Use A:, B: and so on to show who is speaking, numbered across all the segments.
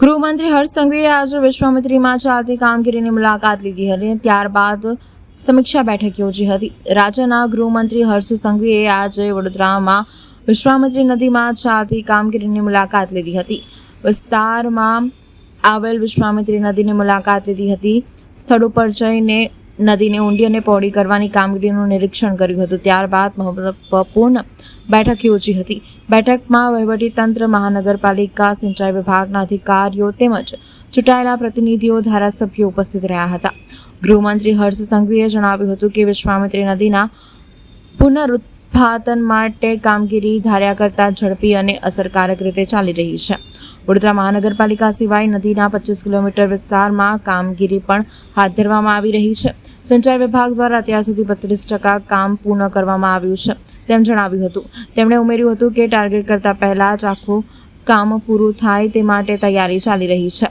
A: ગૃહમંત્રી હર્ષ સંઘવીએ આજે વિશ્વામિત્રીમાં ચાલતી કામગીરીની મુલાકાત લીધી હતી. ત્યારબાદ સમીક્ષા બેઠક યોજી હતી. રાજ્યના ગૃહમંત્રી હર્ષ સંઘવીએ આજે વડોદરામાં વિશ્વામિત્રી નદીમાં ચાલતી કામગીરીની મુલાકાત લીધી હતી. વિસ્તારમાં આવેલ વિશ્વામિત્રી નદીની મુલાકાત લીધી હતી. સ્થળ ઉપર જઈને નદીને ઊંડી અને પહોળી કરવાની કામગીરીનું નિરીક્ષણ કર્યું હતું. ત્યારબાદ મહત્વપૂર્ણ બેઠક યોજી હતી. બેઠકમાં વહીવટીતંત્ર, મહાનગરપાલિકા, સિંચાઈ વિભાગના અધિકારીઓ તેમજ ચૂંટાયેલા પ્રતિનિધિઓ, ધારાસભ્યો ઉપસ્થિત રહ્યા હતા. ગૃહમંત્રી હર્ષ સંઘવીએ જણાવ્યું હતું કે વિશ્વામિત્રી નદીના પુનરુત્થાન માટે કામગીરી ધાર્યા કરતાં ઝડપી અને અસરકારક રીતે ચાલી રહી છે. વડોદરા મહાનગરપાલિકા સિવાય નદીના 25 કિલોમીટર વિસ્તારમાં કામગીરી પણ હાથ ધરવામાં આવી રહી છે. સિંચાઈ વિભાગ દ્વારા અત્યાર સુધી 25% કામ પૂર્ણ કરવામાં આવ્યું છે તેમ જણાવ્યું હતું. તેમણે ઉમેર્યું હતું કે ટાર્ગેટ કરતાં પહેલાં જ આખું કામ પૂરું થાય તે માટે તૈયારી ચાલી રહી છે.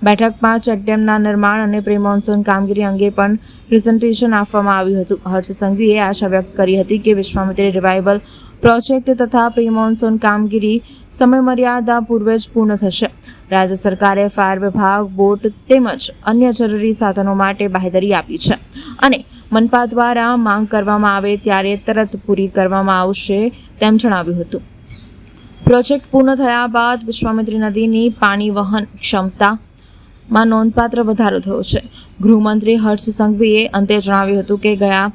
A: બેઠકમાં ચેકડેમના નિર્માણ અને પ્રી મોન્સૂન કામગીરી અંગે પણ પ્રેઝન્ટેશન આપવામાં આવ્યું હતું. હર્ષ સંઘવીએ આશા વ્યક્ત કરી હતી કે વિશ્વામિત્રી રિવાઇવલ પ્રોજેક્ટ તથા પ્રી મોન્સૂન કામગીરી સમયમર્યાદા પૂર્વે જ પૂર્ણ થશે. રાજ્ય સરકારે ફાયર વિભાગ, બોટ તેમજ અન્ય જરૂરી સાધનો માટે બાંહેધરી આપી છે અને મનપા દ્વારા માંગ કરવામાં આવે ત્યારે તરત પૂરી કરવામાં આવશે તેમ જણાવ્યું હતું. પ્રોજેક્ટ પૂર્ણ થયા બાદ વિશ્વામિત્રી નદીની પાણી વહન ક્ષમતામાં નોંધપાત્ર વધારો થયો છે. ગૃહમંત્રી હર્ષ સંઘવીએ અંતે જણાવ્યું હતું કે ગયા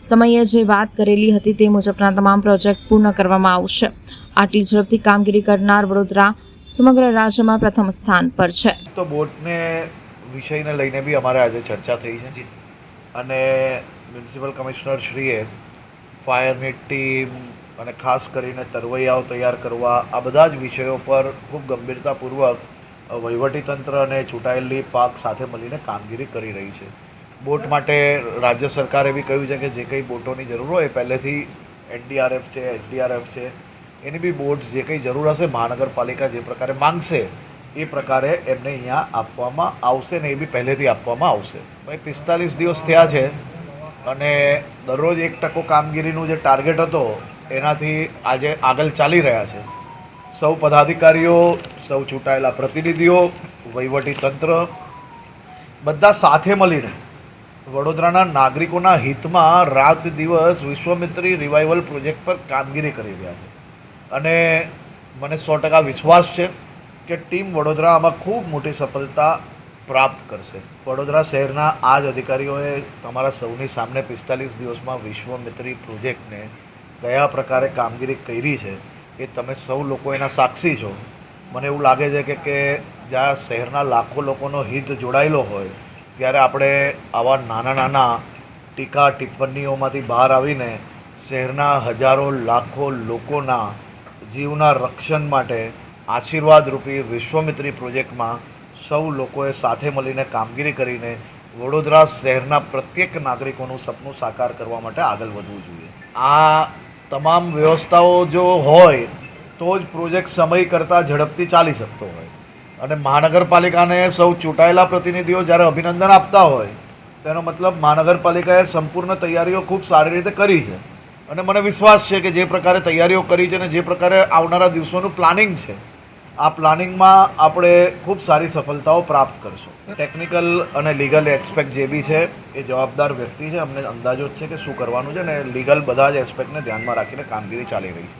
A: સમયે જે વાત કરેલી હતી તે મુજબના તમામ પ્રોજેક્ટ પૂર્ણ કરવામાં આવશે. આટલી ઝડપથી કામગીરી કરનાર વડોદરા સમગ્ર રાજ્યમાં પ્રથમ સ્થાન પર છે.
B: તો બોટને વિષયને લઈને બી અમારે આજે ચર્ચા થઈ છે અને મ્યુનિસિપલ કમિશનર શ્રીએ ફાયરની ટીમ અને ખાસ કરીને તરવૈયાઓ તૈયાર કરવા આ બધા જ વિષયો પર ખૂબ ગંભીરતાપૂર્વક વહીવટીતંત્ર અને ચૂંટાયેલી પાક સાથે મળીને કામગીરી કરી રહી છે. બોટ માટે રાજ્ય સરકારે બી કહ્યું છે કે જે કંઈ બોટોની જરૂર હોય પહેલેથી NDRF છે, HDRF છે, એની બી બોટ્સ જે કંઈ જરૂર હશે મહાનગરપાલિકા જે પ્રકારે માંગશે એ પ્રકારે એમને અહીંયા આપવામાં આવશે ને એ બી પહેલેથી આપવામાં આવશે. ભાઈ 45 દિવસ થયા છે અને દરરોજ 1% કામગીરીનું જે ટાર્ગેટ હતો એનાથી આજે આગળ ચાલી રહ્યા છે. સૌ પદાધિકારીઓ, સૌ ચૂંટાયેલા પ્રતિનિધિઓ, વહીવટીતંત્ર બધા સાથે મળીને વડોદરાના નાગરિકોના હિતમાં રાત દિવસ વિશ્વામિત્રી રિવાઇવલ પ્રોજેક્ટ પર કામગીરી કરી રહ્યા છે અને મને 100% વિશ્વાસ છે કે ટીમ વડોદરા આમાં ખૂબ મોટી સફળતા પ્રાપ્ત કરશે. વડોદરા શહેરના આ જ અધિકારીઓએ તમારા સૌની સામે 45 દિવસમાં વિશ્વામિત્રી પ્રોજેક્ટને કયા પ્રકારે કામગીરી કરી છે એ તમે સૌ લોકો એના સાક્ષી છો. મને એવું લાગે છે કે જ્યાં શહેરના લાખો લોકોનો હિત જોડાયેલો હોય ત્યારે આપણે આવા નાના ટીકા ટિપ્પણીઓમાંથી બહાર આવીને શહેરના હજારો લાખો લોકોના જીવના રક્ષણ માટે આશીર્વાદરૂપી વિશ્વામિત્રી પ્રોજેક્ટમાં સૌ લોકોએ સાથે મળીને કામગીરી કરીને વડોદરા શહેરના પ્રત્યેક નાગરિકોનું સપનું સાકાર કરવા માટે આગળ વધવું જોઈએ. આ તમામ વ્યવસ્થાઓ જો હોય તો જ પ્રોજેક્ટ સમય કરતાં ઝડપથી ચાલી શકતો હોય અને મહાનગરપાલિકાને સૌ ચૂંટાયેલા પ્રતિનિધિઓ જ્યારે અભિનંદન આપતા હોય તેનો મતલબ મહાનગરપાલિકાએ સંપૂર્ણ તૈયારીઓ ખૂબ સારી રીતે કરી છે અને મને વિશ્વાસ છે કે જે પ્રકારે તૈયારીઓ કરી છે અને જે પ્રકારે આવનારા દિવસોનું પ્લાનિંગ છે આ પ્લાનિંગમાં આપણે ખૂબ સારી સફળતાઓ પ્રાપ્ત કરશું. ટેકનિકલ અને લીગલ એસ્પેક્ટ જે બી છે એ જવાબદાર વ્યક્તિ છે, અમને અંદાજો જ છે કે શું કરવાનું છે અને લીગલ બધા જ એસ્પેક્ટને ધ્યાનમાં રાખીને કામગીરી ચાલી રહી છે.